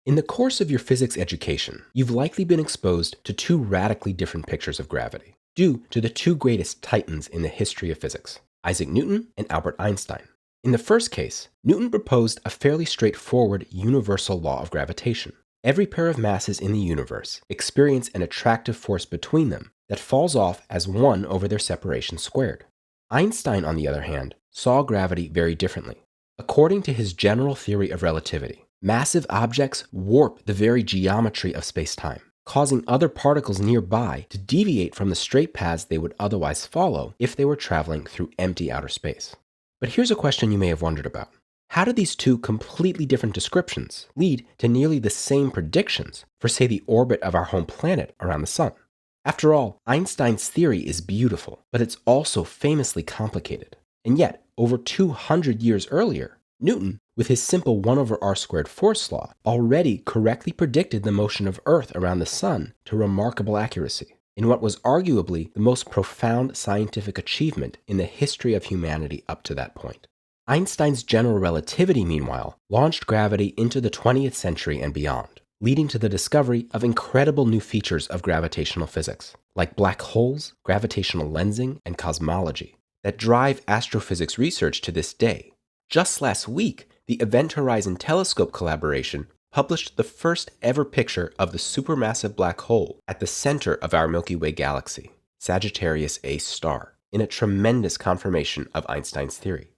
In the course of your physics education, you've likely been exposed to two radically different pictures of gravity, due to the two greatest titans in the history of physics, Isaac Newton and Albert Einstein. In the first case, Newton proposed a fairly straightforward universal law of gravitation. Every pair of masses in the universe experience an attractive force between them that falls off as 1 over their separation squared. Einstein, on the other hand, saw gravity very differently. According to his general theory of relativity, massive objects warp the very geometry of spacetime, causing other particles nearby to deviate from the straight paths they would otherwise follow if they were traveling through empty outer space. But here's a question you may have wondered about. How do these two completely different descriptions lead to nearly the same predictions for, say, the orbit of our home planet around the sun? After all, Einstein's theory is beautiful, but it's also famously complicated. And yet, over 200 years earlier, Newton, with his simple 1 over r squared force law, already correctly predicted the motion of Earth around the sun to remarkable accuracy, in what was arguably the most profound scientific achievement in the history of humanity up to that point. Einstein's general relativity, meanwhile, launched gravity into the 20th century and beyond, leading to the discovery of incredible new features of gravitational physics, like black holes, gravitational lensing, and cosmology, that drive astrophysics research to this day. Just last week, the Event Horizon Telescope collaboration published the first ever picture of the supermassive black hole at the center of our Milky Way galaxy, Sagittarius A star, in a tremendous confirmation of Einstein's theory.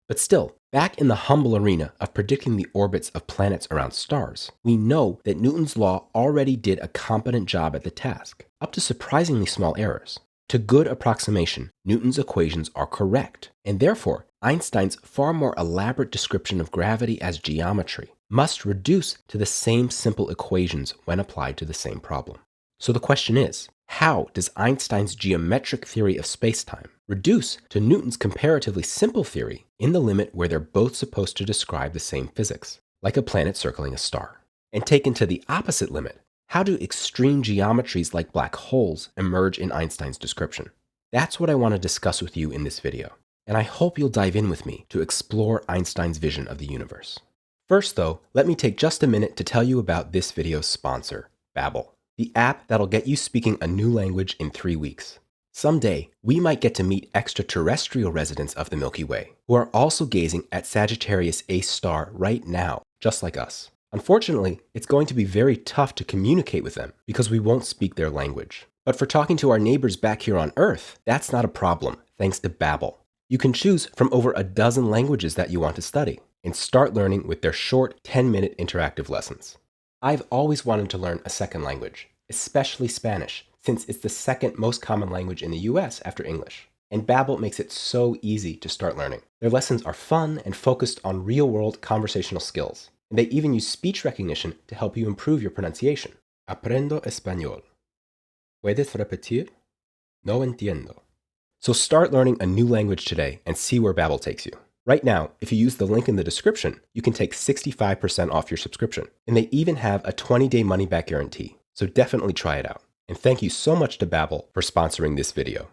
But still, back in the humble arena of predicting the orbits of planets around stars, we know that Newton's law already did a competent job at the task, up to surprisingly small errors. To good approximation, Newton's equations are correct, and therefore, Einstein's far more elaborate description of gravity as geometry must reduce to the same simple equations when applied to the same problem. So the question is, how does Einstein's geometric theory of spacetime reduce to Newton's comparatively simple theory in the limit where they're both supposed to describe the same physics, like a planet circling a star? And taken to the opposite limit, how do extreme geometries like black holes emerge in Einstein's description? That's what I want to discuss with you in this video, and I hope you'll dive in with me to explore Einstein's vision of the universe. First though, let me take just a minute to tell you about this video's sponsor, Babbel, the app that'll get you speaking a new language in 3 weeks. Someday, we might get to meet extraterrestrial residents of the Milky Way, who are also gazing at Sagittarius A star right now, just like us. Unfortunately, it's going to be very tough to communicate with them because we won't speak their language. But for talking to our neighbors back here on Earth, that's not a problem, thanks to Babbel. You can choose from over a dozen languages that you want to study and start learning with their short 10-minute interactive lessons. I've always wanted to learn a second language, especially Spanish, since it's the second most common language in the US after English. And Babbel makes it so easy to start learning. Their lessons are fun and focused on real-world conversational skills. And they even use speech recognition to help you improve your pronunciation. Aprendo español. ¿Puedes repetir? No entiendo. So start learning a new language today and see where Babbel takes you. Right now, if you use the link in the description, you can take 65% off your subscription. And they even have a 20-day money-back guarantee. So definitely try it out. And thank you so much to Babbel for sponsoring this video.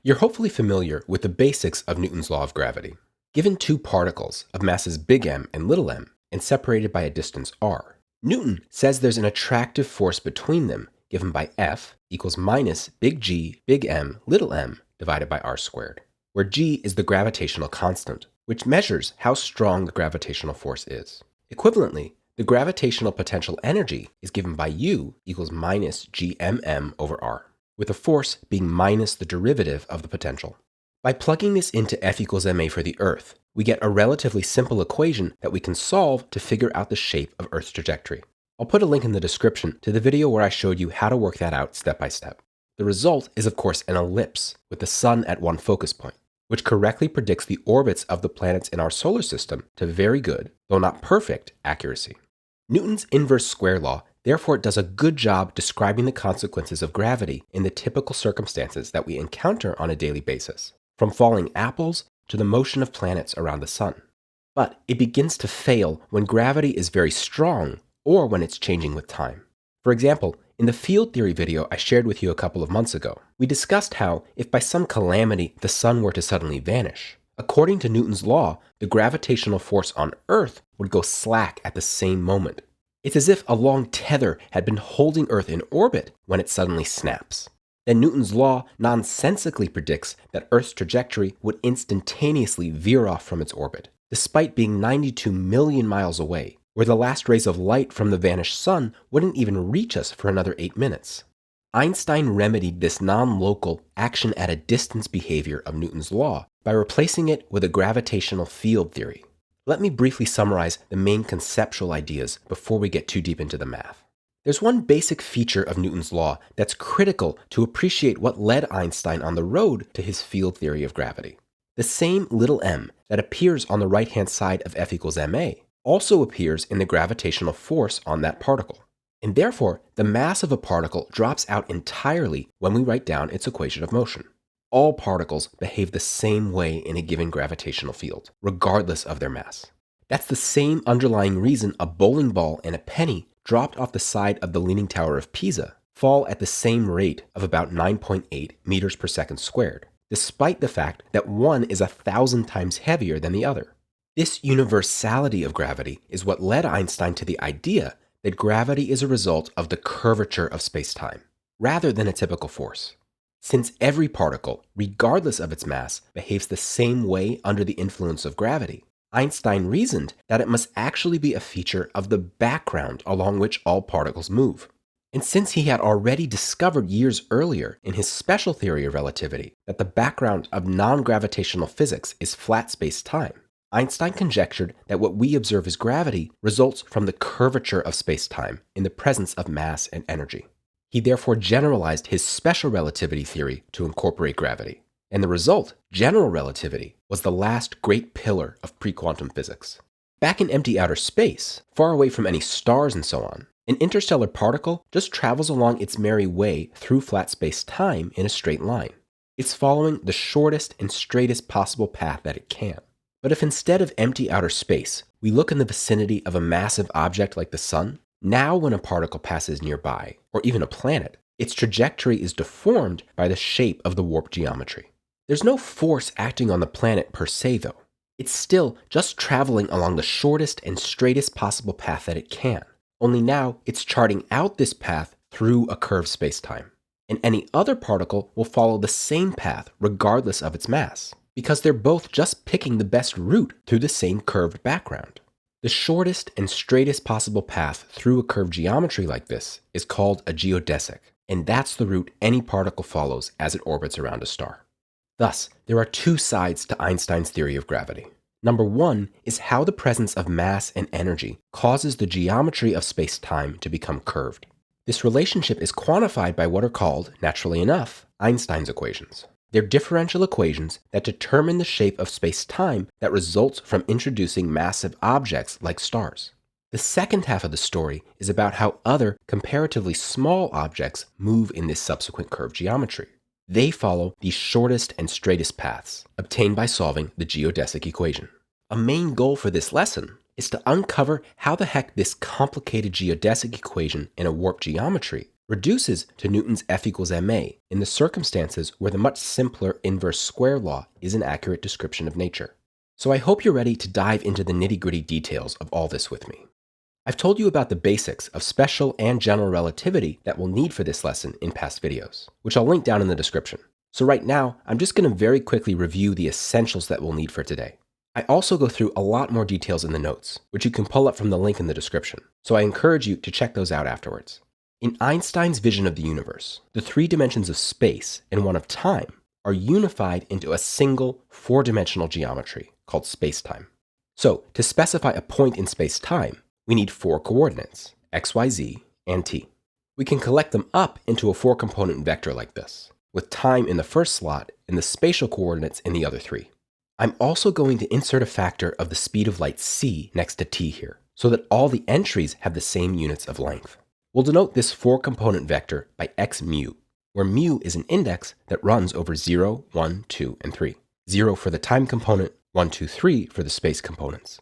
You're hopefully familiar with the basics of Newton's law of gravity. Given two particles of masses big M and little m, and separated by a distance r, Newton says there's an attractive force between them given by F equals minus big G big M little m divided by r squared, where G is the gravitational constant, which measures how strong the gravitational force is. Equivalently, the gravitational potential energy is given by U equals minus gmm over r, with the force being minus the derivative of the potential. By plugging this into F equals ma for the Earth, we get a relatively simple equation that we can solve to figure out the shape of Earth's trajectory. I'll put a link in the description to the video where I showed you how to work that out step by step. The result is of course an ellipse with the sun at one focus point, which correctly predicts the orbits of the planets in our solar system to very good, though not perfect, accuracy. Newton's inverse square law therefore does a good job describing the consequences of gravity in the typical circumstances that we encounter on a daily basis, from falling apples to the motion of planets around the sun. But it begins to fail when gravity is very strong or when it's changing with time. For example, in the field theory video I shared with you a couple of months ago, we discussed how if by some calamity the sun were to suddenly vanish, according to Newton's law, the gravitational force on Earth would go slack at the same moment. It's as if a long tether had been holding Earth in orbit when it suddenly snaps. Then Newton's law nonsensically predicts that Earth's trajectory would instantaneously veer off from its orbit, despite being 92 million miles away, where the last rays of light from the vanished sun wouldn't even reach us for another 8 minutes. Einstein remedied this non-local action at a distance behavior of Newton's law by replacing it with a gravitational field theory. Let me briefly summarize the main conceptual ideas before we get too deep into the math. There's one basic feature of Newton's law that's critical to appreciate what led Einstein on the road to his field theory of gravity. The same little m that appears on the right-hand side of F equals ma also appears in the gravitational force on that particle. And therefore, the mass of a particle drops out entirely when we write down its equation of motion. All particles behave the same way in a given gravitational field, regardless of their mass. That's the same underlying reason a bowling ball and a penny dropped off the side of the Leaning Tower of Pisa fall at the same rate of about 9.8 meters per second squared, despite the fact that one is 1,000 times heavier than the other. This universality of gravity is what led Einstein to the idea that gravity is a result of the curvature of spacetime, rather than a typical force. Since every particle, regardless of its mass, behaves the same way under the influence of gravity, Einstein reasoned that it must actually be a feature of the background along which all particles move. And since he had already discovered years earlier in his special theory of relativity that the background of non-gravitational physics is flat space-time, Einstein conjectured that what we observe as gravity results from the curvature of space-time in the presence of mass and energy. He therefore generalized his special relativity theory to incorporate gravity. And the result, general relativity, was the last great pillar of pre-quantum physics. Back in empty outer space, far away from any stars and so on, an interstellar particle just travels along its merry way through flat space-time in a straight line. It's following the shortest and straightest possible path that it can. But if instead of empty outer space, we look in the vicinity of a massive object like the sun, now when a particle passes nearby, or even a planet, its trajectory is deformed by the shape of the warp geometry. There's no force acting on the planet per se though. It's still just traveling along the shortest and straightest possible path that it can. Only now it's charting out this path through a curved spacetime. And any other particle will follow the same path regardless of its mass, because they're both just picking the best route through the same curved background. The shortest and straightest possible path through a curved geometry like this is called a geodesic, and that's the route any particle follows as it orbits around a star. Thus, there are two sides to Einstein's theory of gravity. Number one is how the presence of mass and energy causes the geometry of space-time to become curved. This relationship is quantified by what are called, naturally enough, Einstein's equations. They're differential equations that determine the shape of space-time that results from introducing massive objects like stars. The second half of the story is about how other, comparatively small objects move in this subsequent curved geometry. They follow the shortest and straightest paths, obtained by solving the geodesic equation. A main goal for this lesson is to uncover how the heck this complicated geodesic equation in a warped geometry reduces to Newton's F equals ma in the circumstances where the much simpler inverse square law is an accurate description of nature. So I hope you're ready to dive into the nitty-gritty details of all this with me. I've told you about the basics of special and general relativity that we'll need for this lesson in past videos, which I'll link down in the description. So right now, I'm just going to very quickly review the essentials that we'll need for today. I also go through a lot more details in the notes, which you can pull up from the link in the description, so I encourage you to check those out afterwards. In Einstein's vision of the universe, the 3 dimensions of space and one of time are unified into a single 4-dimensional geometry called spacetime. So, to specify a point in spacetime, we need 4 coordinates, x, y, z, and t. We can collect them up into a 4-component vector like this, with time in the first slot and the spatial coordinates in the other 3. I'm also going to insert a factor of the speed of light c next to t here, so that all the entries have the same units of length. We'll denote this 4-component vector by x mu, where mu is an index that runs over 0, 1, 2, and 3. 0 for the time component, 1, 2, 3 for the space components.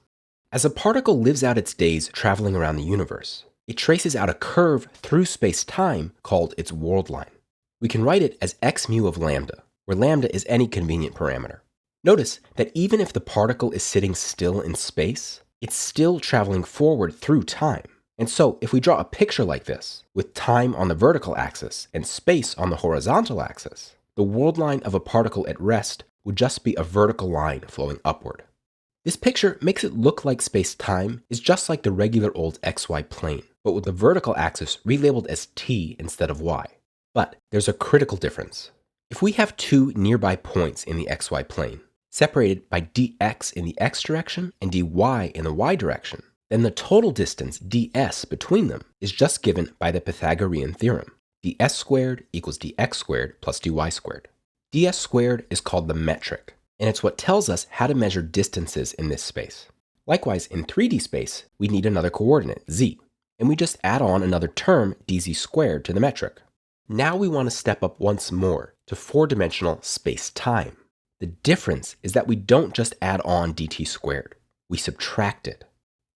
As a particle lives out its days traveling around the universe, it traces out a curve through space-time called its world line. We can write it as x mu of lambda, where lambda is any convenient parameter. Notice that even if the particle is sitting still in space, it's still traveling forward through time, And so if we draw a picture like this, with time on the vertical axis and space on the horizontal axis, the world line of a particle at rest would just be a vertical line flowing upward. This picture makes it look like space-time is just like the regular old xy plane, but with the vertical axis relabeled as t instead of y. But there's a critical difference. If we have two nearby points in the xy plane, separated by dx in the x direction and dy in the y direction, then the total distance ds between them is just given by the Pythagorean theorem. ds squared equals dx squared plus dy squared. ds squared is called the metric, and it's what tells us how to measure distances in this space. Likewise, in 3D space, we need another coordinate, z, and we just add on another term, dz squared, to the metric. Now we want to step up once more to four-dimensional space-time. The difference is that we don't just add on dt squared, we subtract it.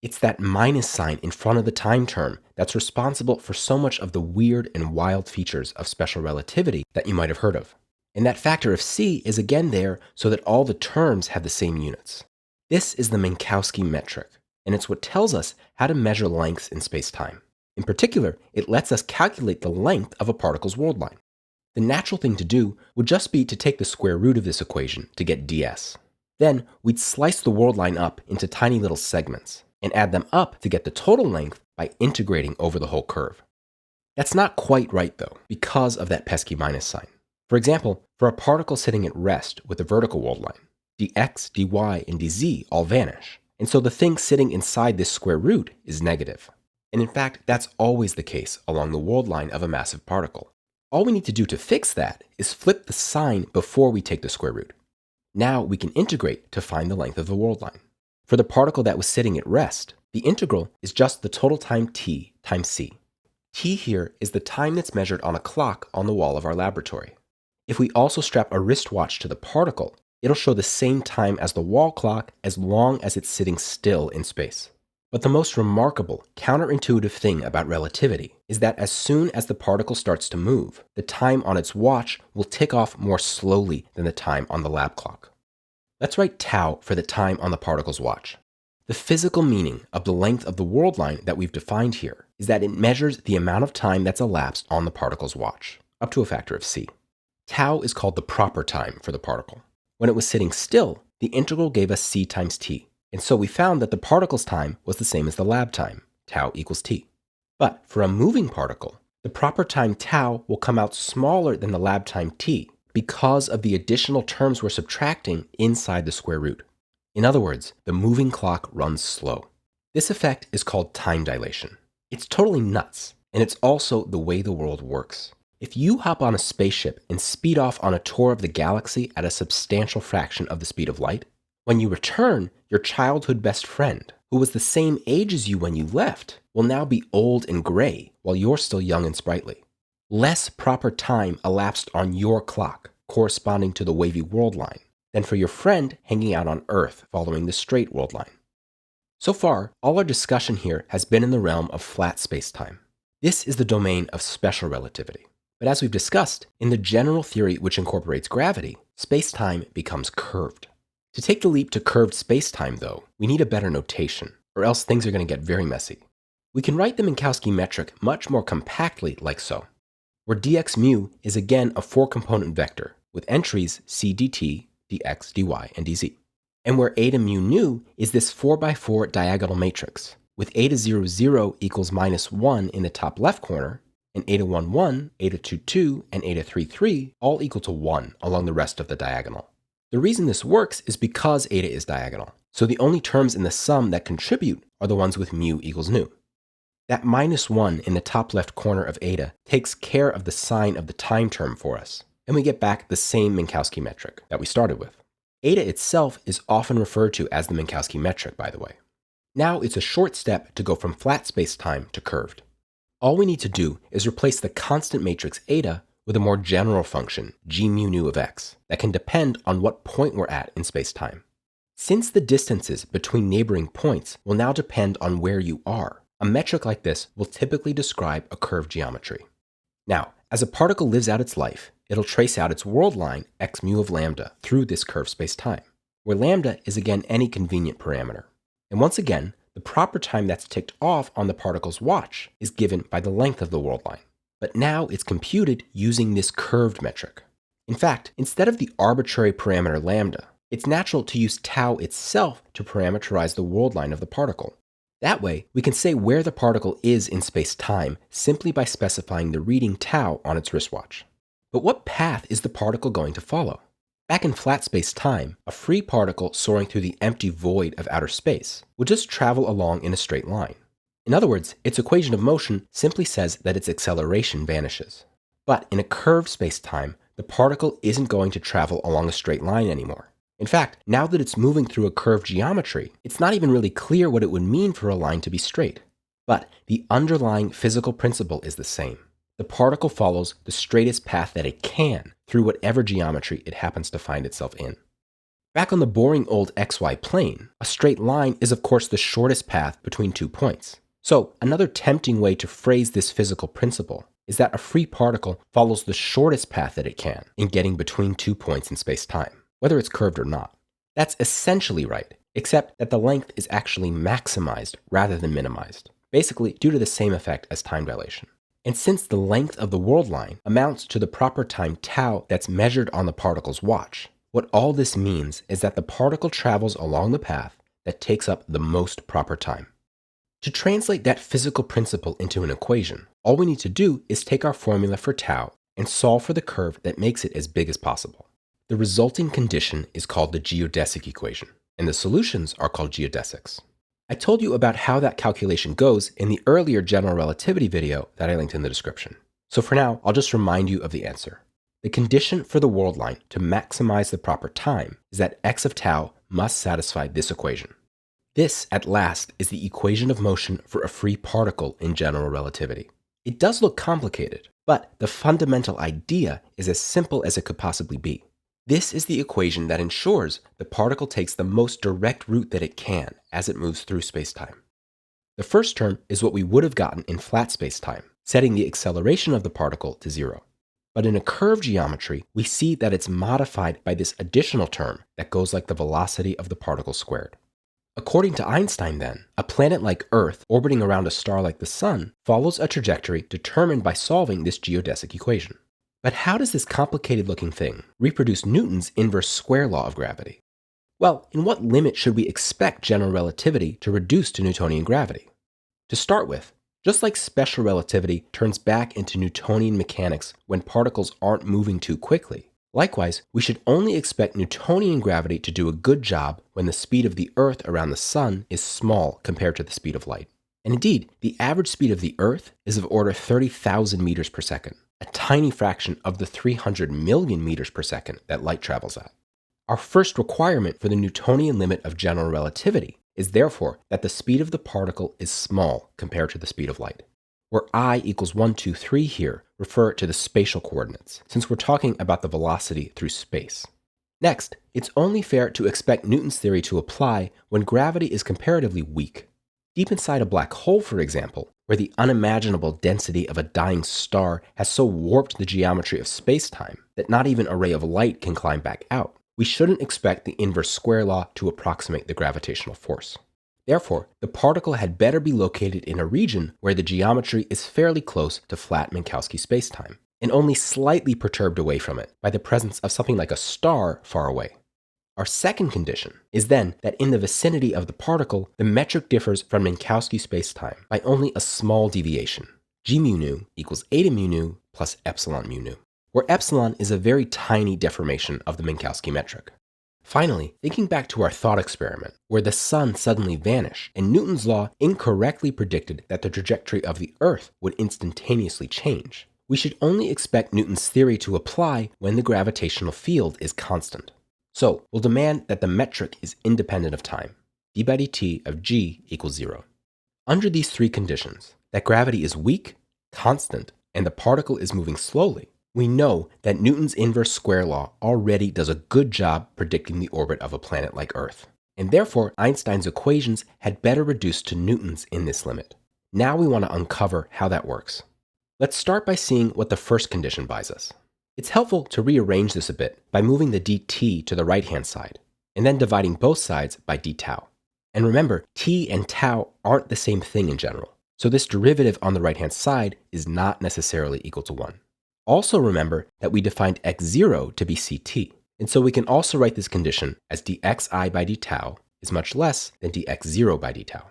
It's that minus sign in front of the time term that's responsible for so much of the weird and wild features of special relativity that you might have heard of. And that factor of c is again there so that all the terms have the same units. This is the Minkowski metric, and it's what tells us how to measure lengths in space-time. In particular, it lets us calculate the length of a particle's world line. The natural thing to do would just be to take the square root of this equation to get ds. Then we'd slice the world line up into tiny little segments and add them up to get the total length by integrating over the whole curve. That's not quite right though, because of that pesky minus sign. For example, for a particle sitting at rest with a vertical world line, dx, dy, and dz all vanish, and so the thing sitting inside this square root is negative. And in fact, that's always the case along the world line of a massive particle. All we need to do to fix that is flip the sign before we take the square root. Now we can integrate to find the length of the world line. For the particle that was sitting at rest, the integral is just the total time t times c. T here is the time that's measured on a clock on the wall of our laboratory. If we also strap a wristwatch to the particle, it'll show the same time as the wall clock as long as it's sitting still in space. But the most remarkable, counterintuitive thing about relativity is that as soon as the particle starts to move, the time on its watch will tick off more slowly than the time on the lab clock. Let's write tau for the time on the particle's watch. The physical meaning of the length of the world line that we've defined here is that it measures the amount of time that's elapsed on the particle's watch, up to a factor of c. Tau is called the proper time for the particle. When it was sitting still, the integral gave us c times t, and so we found that the particle's time was the same as the lab time, tau equals t. But for a moving particle, the proper time tau will come out smaller than the lab time t because of the additional terms we're subtracting inside the square root. In other words, the moving clock runs slow. This effect is called time dilation. It's totally nuts, and it's also the way the world works. If you hop on a spaceship and speed off on a tour of the galaxy at a substantial fraction of the speed of light, when you return, your childhood best friend, who was the same age as you when you left, will now be old and gray while you're still young and sprightly. Less proper time elapsed on your clock, corresponding to the wavy world line, than for your friend hanging out on Earth following the straight world line. So far, all our discussion here has been in the realm of flat spacetime. This is the domain of special relativity. But as we've discussed, in the general theory which incorporates gravity, spacetime becomes curved. To take the leap to curved spacetime, though, we need a better notation, or else things are going to get very messy. We can write the Minkowski metric much more compactly like so, where dx mu is again a four-component vector with entries c dt, dx, dy, and dz. And where eta mu nu is this 4x4 diagonal matrix, with eta 0, 0 equals -1 in the top left corner, and eta 1, 1, eta 2, 2, and eta 3, 3 all equal to 1 along the rest of the diagonal. The reason this works is because eta is diagonal, so the only terms in the sum that contribute are the ones with mu equals nu. That -1 in the top left corner of eta takes care of the sign of the time term for us, and we get back the same Minkowski metric that we started with. Eta itself is often referred to as the Minkowski metric, by the way. Now it's a short step to go from flat spacetime to curved. All we need to do is replace the constant matrix eta with a more general function, g mu nu of x, that can depend on what point we're at in spacetime. Since the distances between neighboring points will now depend on where you are, a metric like this will typically describe a curved geometry. Now, as a particle lives out its life, it'll trace out its world line x mu of lambda through this curved spacetime, where lambda is again any convenient parameter. And once again, the proper time that's ticked off on the particle's watch is given by the length of the world line. But now it's computed using this curved metric. In fact, instead of the arbitrary parameter lambda, it's natural to use tau itself to parameterize the world line of the particle. That way, we can say where the particle is in space-time simply by specifying the reading tau on its wristwatch. But what path is the particle going to follow? Back in flat space-time, a free particle soaring through the empty void of outer space would just travel along in a straight line. In other words, its equation of motion simply says that its acceleration vanishes. But in a curved space-time, the particle isn't going to travel along a straight line anymore. In fact, now that it's moving through a curved geometry, it's not even really clear what it would mean for a line to be straight. But the underlying physical principle is the same. The particle follows the straightest path that it can through whatever geometry it happens to find itself in. Back on the boring old xy plane, a straight line is of course the shortest path between 2 points. So another tempting way to phrase this physical principle is that a free particle follows the shortest path that it can in getting between 2 points in space-time, whether it's curved or not. That's essentially right, except that the length is actually maximized rather than minimized, basically due to the same effect as time dilation. And since the length of the world line amounts to the proper time tau that's measured on the particle's watch, what all this means is that the particle travels along the path that takes up the most proper time. To translate that physical principle into an equation, all we need to do is take our formula for tau and solve for the curve that makes it as big as possible. The resulting condition is called the geodesic equation, and the solutions are called geodesics. I told you about how that calculation goes in the earlier general relativity video that I linked in the description. So for now, I'll just remind you of the answer. The condition for the world line to maximize the proper time is that x of tau must satisfy this equation. This, at last, is the equation of motion for a free particle in general relativity. It does look complicated, but the fundamental idea is as simple as it could possibly be. This is the equation that ensures the particle takes the most direct route that it can as it moves through spacetime. The first term is what we would have gotten in flat spacetime, setting the acceleration of the particle to 0. But in a curved geometry, we see that it's modified by this additional term that goes like the velocity of the particle squared. According to Einstein, then, a planet like Earth orbiting around a star like the Sun follows a trajectory determined by solving this geodesic equation. But how does this complicated-looking thing reproduce Newton's inverse square law of gravity? Well, in what limit should we expect general relativity to reduce to Newtonian gravity? To start with, just like special relativity turns back into Newtonian mechanics when particles aren't moving too quickly, likewise, we should only expect Newtonian gravity to do a good job when the speed of the Earth around the Sun is small compared to the speed of light. And indeed, the average speed of the Earth is of order 30,000 meters per second, a tiny fraction of the 300 million meters per second that light travels at. Our first requirement for the Newtonian limit of general relativity is therefore that the speed of the particle is small compared to the speed of light. Where I equals 1, 2, 3 here refer to the spatial coordinates, since we're talking about the velocity through space. Next, it's only fair to expect Newton's theory to apply when gravity is comparatively weak. Deep inside a black hole, for example, where the unimaginable density of a dying star has so warped the geometry of spacetime that not even a ray of light can climb back out, we shouldn't expect the inverse square law to approximate the gravitational force. Therefore, the particle had better be located in a region where the geometry is fairly close to flat Minkowski spacetime, and only slightly perturbed away from it by the presence of something like a star far away. Our second condition is then that in the vicinity of the particle, the metric differs from Minkowski spacetime by only a small deviation. G mu nu equals eta mu nu plus epsilon mu nu, where epsilon is a very tiny deformation of the Minkowski metric. Finally, thinking back to our thought experiment, where the Sun suddenly vanished and Newton's law incorrectly predicted that the trajectory of the Earth would instantaneously change, we should only expect Newton's theory to apply when the gravitational field is constant. So we'll demand that the metric is independent of time, d by dt of g equals 0. Under these three conditions, that gravity is weak, constant, and the particle is moving slowly, we know that Newton's inverse square law already does a good job predicting the orbit of a planet like Earth, and therefore Einstein's equations had better reduce to Newton's in this limit. Now we want to uncover how that works. Let's start by seeing what the first condition buys us. It's helpful to rearrange this a bit by moving the dt to the right-hand side, and then dividing both sides by d tau. And remember, t and tau aren't the same thing in general, so this derivative on the right-hand side is not necessarily equal to 1. Also remember that we defined x0 to be ct, and so we can also write this condition as dxi by d tau is much less than dx0 by d tau.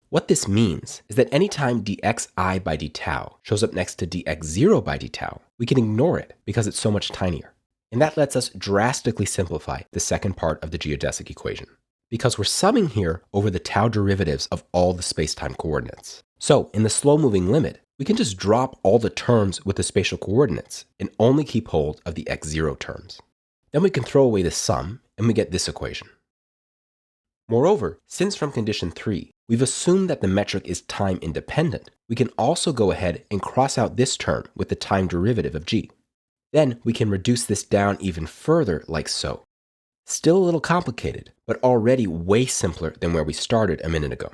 What this means is that anytime dxi by d tau shows up next to dx0 by d tau, we can ignore it because it's so much tinier. And that lets us drastically simplify the second part of the geodesic equation, because we're summing here over the tau derivatives of all the spacetime coordinates. So in the slow-moving limit, we can just drop all the terms with the spatial coordinates and only keep hold of the x0 terms. Then we can throw away the sum, and we get this equation. Moreover, since from condition 3, we've assumed that the metric is time independent, we can also go ahead and cross out this term with the time derivative of g. Then we can reduce this down even further like so. Still a little complicated, but already way simpler than where we started a minute ago.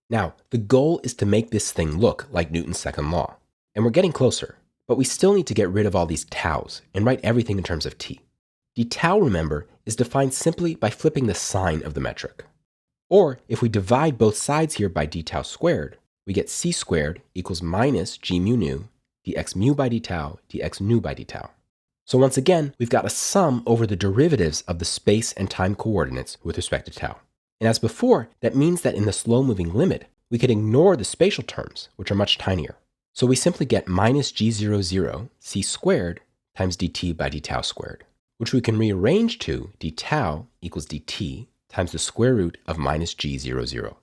Now, the goal is to make this thing look like Newton's second law, and we're getting closer, but we still need to get rid of all these taus and write everything in terms of t. D tau, remember, is defined simply by flipping the sign of the metric. Or if we divide both sides here by d tau squared, we get c squared equals minus g mu nu dx mu by d tau dx nu by d tau. So once again, we've got a sum over the derivatives of the space and time coordinates with respect to tau. And as before, that means that in the slow-moving limit, we could ignore the spatial terms, which are much tinier. So we simply get minus g00 c squared times dt by d tau squared, which we can rearrange to d tau equals dt times the square root of minus g00.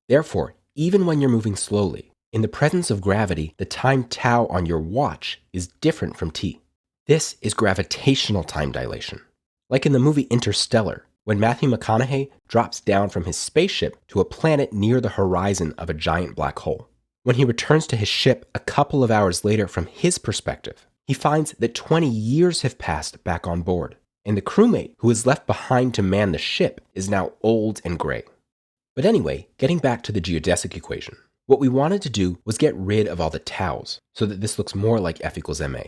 Therefore, even when you're moving slowly, in the presence of gravity, the time tau on your watch is different from t. This is gravitational time dilation. Like in the movie Interstellar, when Matthew McConaughey drops down from his spaceship to a planet near the horizon of a giant black hole. When he returns to his ship a couple of hours later from his perspective, he finds that 20 years have passed back on board, and the crewmate who is left behind to man the ship is now old and gray. But anyway, getting back to the geodesic equation, what we wanted to do was get rid of all the taus so that this looks more like F equals ma.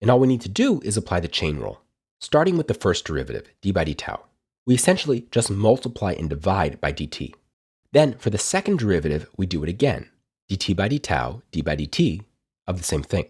And all we need to do is apply the chain rule. Starting with the first derivative, d by d tau, we essentially just multiply and divide by dt. Then for the second derivative, we do it again, dt by d tau, d by dt, of the same thing.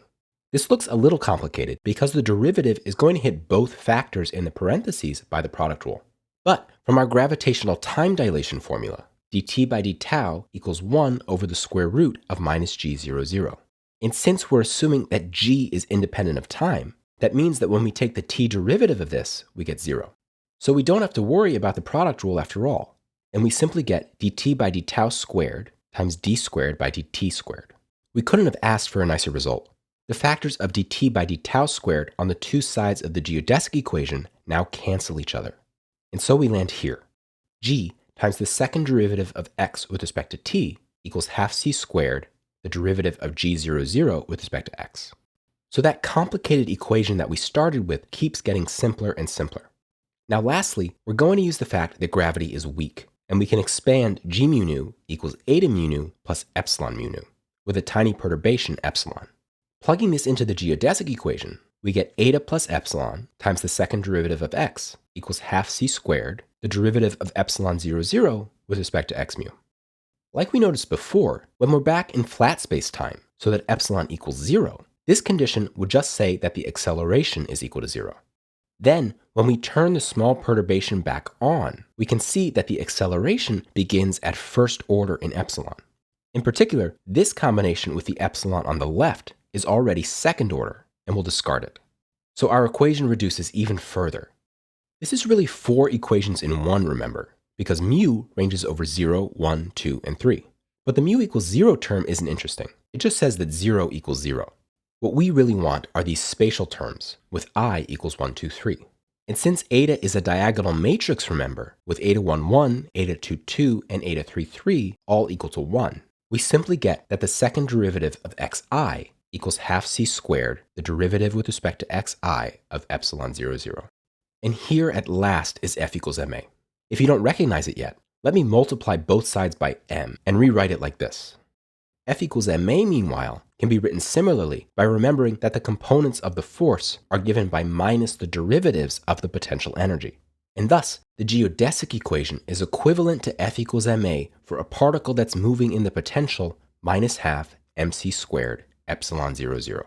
This looks a little complicated because the derivative is going to hit both factors in the parentheses by the product rule. But from our gravitational time dilation formula, dt by d tau equals 1 over the square root of minus g00. And since we're assuming that g is independent of time, that means that when we take the t derivative of this, we get 0. So we don't have to worry about the product rule after all, and we simply get dt by d tau squared times d squared by dt squared. We couldn't have asked for a nicer result. The factors of dt by d tau squared on the two sides of the geodesic equation now cancel each other. And so we land here. G times the second derivative of x with respect to t equals half c squared, the derivative of g00 with respect to x. So that complicated equation that we started with keeps getting simpler and simpler. Now lastly, we're going to use the fact that gravity is weak, and we can expand g mu nu equals eta mu nu plus epsilon mu nu, with a tiny perturbation epsilon. Plugging this into the geodesic equation, we get eta plus epsilon times the second derivative of x equals half c squared, the derivative of epsilon 00 with respect to x mu. Like we noticed before, when we're back in flat space-time, so that epsilon equals 0, this condition would just say that the acceleration is equal to 0. Then, when we turn the small perturbation back on, we can see that the acceleration begins at first order in epsilon. In particular, this combination with the epsilon on the left is already second order, and we'll discard it. So our equation reduces even further. This is really 4 equations in one, remember, because mu ranges over 0, 1, 2, and 3. But the mu equals 0 term isn't interesting. It just says that 0 equals 0. What we really want are these spatial terms, with I equals 1, 2, 3. And since eta is a diagonal matrix, remember, with eta 1, 1, eta 2, 2, and eta 3, 3 all equal to 1, we simply get that the second derivative of xi equals half c squared, the derivative with respect to xi of epsilon 00. And here at last is F equals ma. If you don't recognize it yet, let me multiply both sides by m and rewrite it like this. F equals ma, meanwhile, can be written similarly by remembering that the components of the force are given by minus the derivatives of the potential energy. And thus, the geodesic equation is equivalent to F equals ma for a particle that's moving in the potential minus half mc squared epsilon 0, 0.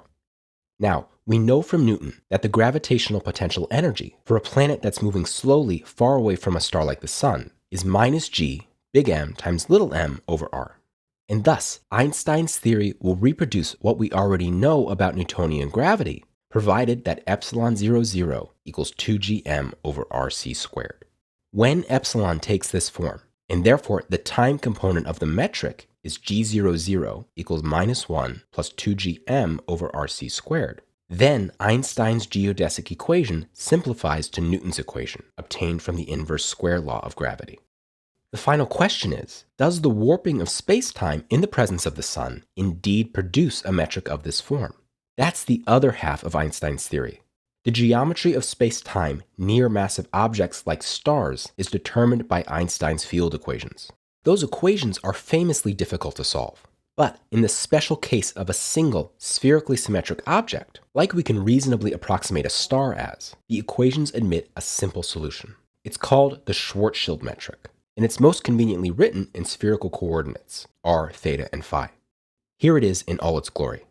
Now, we know from Newton that the gravitational potential energy for a planet that's moving slowly far away from a star like the Sun is minus g big M times little m over r. And thus, Einstein's theory will reproduce what we already know about Newtonian gravity, provided that epsilon 0, 0 equals 2gm over rc squared. When epsilon takes this form, and therefore the time component of the metric is g00 equals minus 1 plus 2gm over rc squared, then Einstein's geodesic equation simplifies to Newton's equation, obtained from the inverse square law of gravity. The final question is, does the warping of spacetime in the presence of the Sun indeed produce a metric of this form? That's the other half of Einstein's theory. The geometry of spacetime near massive objects like stars is determined by Einstein's field equations. Those equations are famously difficult to solve. But in the special case of a single spherically symmetric object, like we can reasonably approximate a star as, the equations admit a simple solution. It's called the Schwarzschild metric, and it's most conveniently written in spherical coordinates, r, theta, and phi. Here it is in all its glory.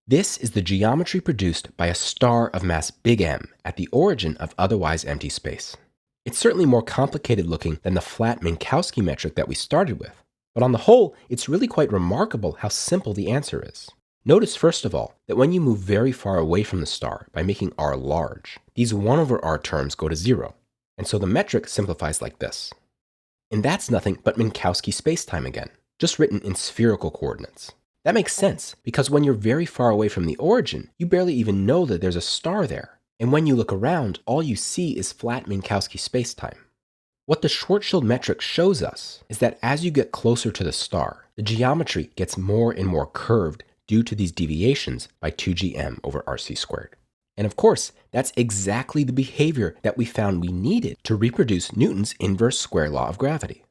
This is the geometry produced by a star of mass big M at the origin of otherwise empty space. It's certainly more complicated looking than the flat Minkowski metric that we started with, but on the whole, it's really quite remarkable how simple the answer is. Notice first of all that when you move very far away from the star by making r large, these 1 over r terms go to 0, and so the metric simplifies like this. And that's nothing but Minkowski spacetime again, just written in spherical coordinates. That makes sense, because when you're very far away from the origin, you barely even know that there's a star there, and when you look around, all you see is flat Minkowski spacetime. What the Schwarzschild metric shows us is that as you get closer to the star, the geometry gets more and more curved due to these deviations by 2gm over rc squared. And of course, that's exactly the behavior that we found we needed to reproduce Newton's inverse square law of gravity.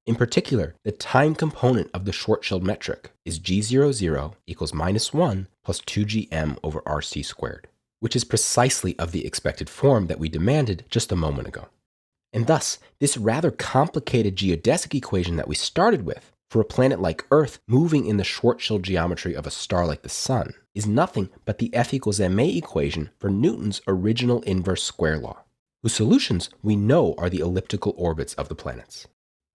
In particular, the time component of the Schwarzschild metric is g00 equals minus 1 plus 2gm over rc squared, which is precisely of the expected form that we demanded just a moment ago. And thus, this rather complicated geodesic equation that we started with for a planet like Earth moving in the Schwarzschild geometry of a star like the Sun is nothing but the F equals ma equation for Newton's original inverse square law, whose solutions we know are the elliptical orbits of the planets.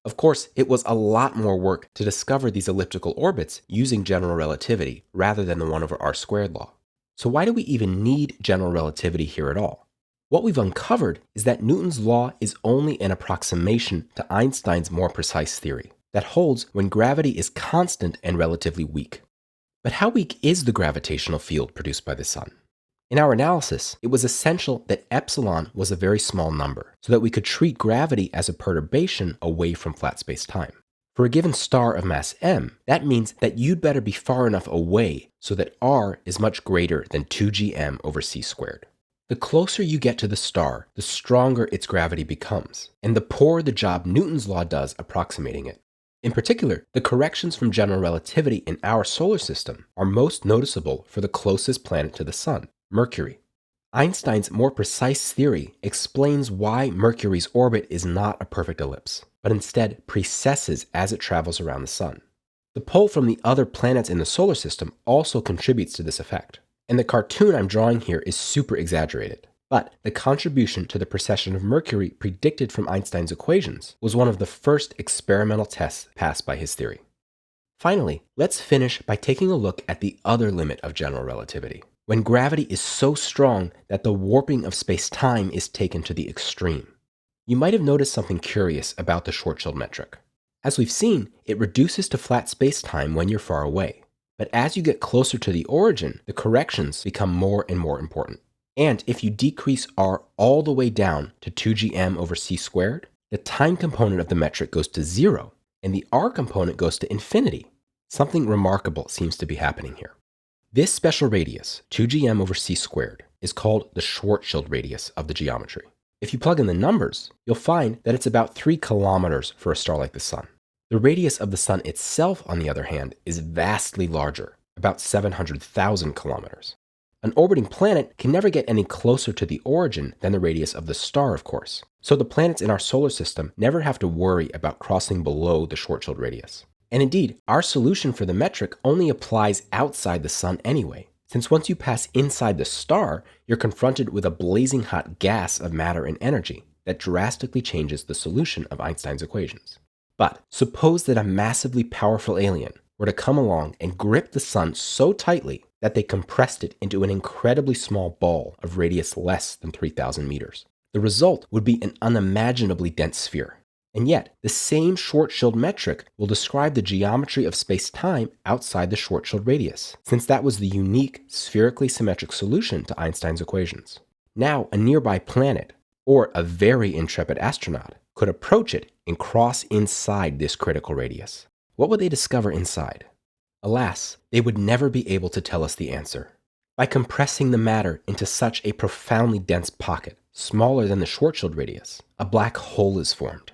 Of course, it was a lot more work to discover these elliptical orbits using general relativity rather than the 1 over r squared law. So why do we even need general relativity here at all? What we've uncovered is that Newton's law is only an approximation to Einstein's more precise theory that holds when gravity is constant and relatively weak. But how weak is the gravitational field produced by the Sun? In our analysis, it was essential that epsilon was a very small number so that we could treat gravity as a perturbation away from flat space-time. For a given star of mass m, that means that you'd better be far enough away so that r is much greater than 2gm over c squared. The closer you get to the star, the stronger its gravity becomes, and the poorer the job Newton's law does approximating it. In particular, the corrections from general relativity in our solar system are most noticeable for the closest planet to the Sun, Mercury. Einstein's more precise theory explains why Mercury's orbit is not a perfect ellipse, but instead precesses as it travels around the Sun. The pull from the other planets in the solar system also contributes to this effect, and the cartoon I'm drawing here is super exaggerated. But the contribution to the precession of Mercury predicted from Einstein's equations was one of the first experimental tests passed by his theory. Finally, let's finish by taking a look at the other limit of general relativity, when gravity is so strong that the warping of space-time is taken to the extreme. You might have noticed something curious about the Schwarzschild metric. As we've seen, it reduces to flat space-time when you're far away. But as you get closer to the origin, the corrections become more and more important. And if you decrease r all the way down to 2gm over c squared, the time component of the metric goes to 0, and the r component goes to infinity. Something remarkable seems to be happening here. This special radius, 2gm over c squared, is called the Schwarzschild radius of the geometry. If you plug in the numbers, you'll find that it's about 3 kilometers for a star like the Sun. The radius of the Sun itself, on the other hand, is vastly larger, about 700,000 kilometers. An orbiting planet can never get any closer to the origin than the radius of the star, of course. So the planets in our solar system never have to worry about crossing below the Schwarzschild radius. And indeed, our solution for the metric only applies outside the sun anyway, since once you pass inside the star, you're confronted with a blazing hot gas of matter and energy that drastically changes the solution of Einstein's equations. But suppose that a massively powerful alien were to come along and grip the sun so tightly that they compressed it into an incredibly small ball of radius less than 3,000 meters. The result would be an unimaginably dense sphere. And yet, the same Schwarzschild metric will describe the geometry of space-time outside the Schwarzschild radius, since that was the unique, spherically symmetric solution to Einstein's equations. Now, a nearby planet, or a very intrepid astronaut, could approach it and cross inside this critical radius. What would they discover inside? Alas, they would never be able to tell us the answer. By compressing the matter into such a profoundly dense pocket, smaller than the Schwarzschild radius, a black hole is formed.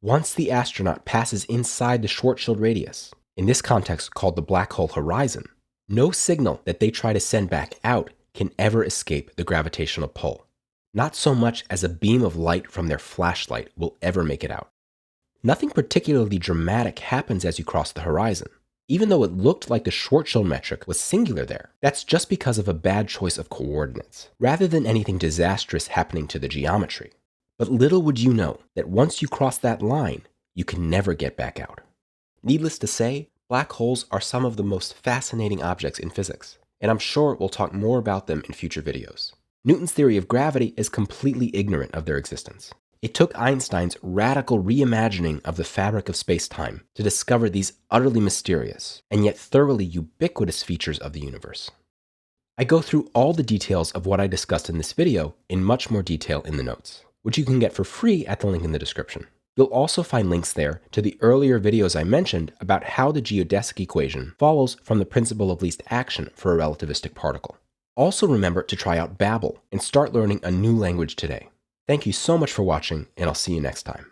Once the astronaut passes inside the Schwarzschild radius, in this context called the black hole horizon, no signal that they try to send back out can ever escape the gravitational pull. Not so much as a beam of light from their flashlight will ever make it out. Nothing particularly dramatic happens as you cross the horizon. Even though it looked like the Schwarzschild metric was singular there, that's just because of a bad choice of coordinates, rather than anything disastrous happening to the geometry. But little would you know that once you cross that line, you can never get back out. Needless to say, black holes are some of the most fascinating objects in physics, and I'm sure we'll talk more about them in future videos. Newton's theory of gravity is completely ignorant of their existence. It took Einstein's radical reimagining of the fabric of space-time to discover these utterly mysterious and yet thoroughly ubiquitous features of the universe. I go through all the details of what I discussed in this video in much more detail in the notes, which you can get for free at the link in the description. You'll also find links there to the earlier videos I mentioned about how the geodesic equation follows from the principle of least action for a relativistic particle. Also remember to try out Babbel and start learning a new language today. Thank you so much for watching, and I'll see you next time.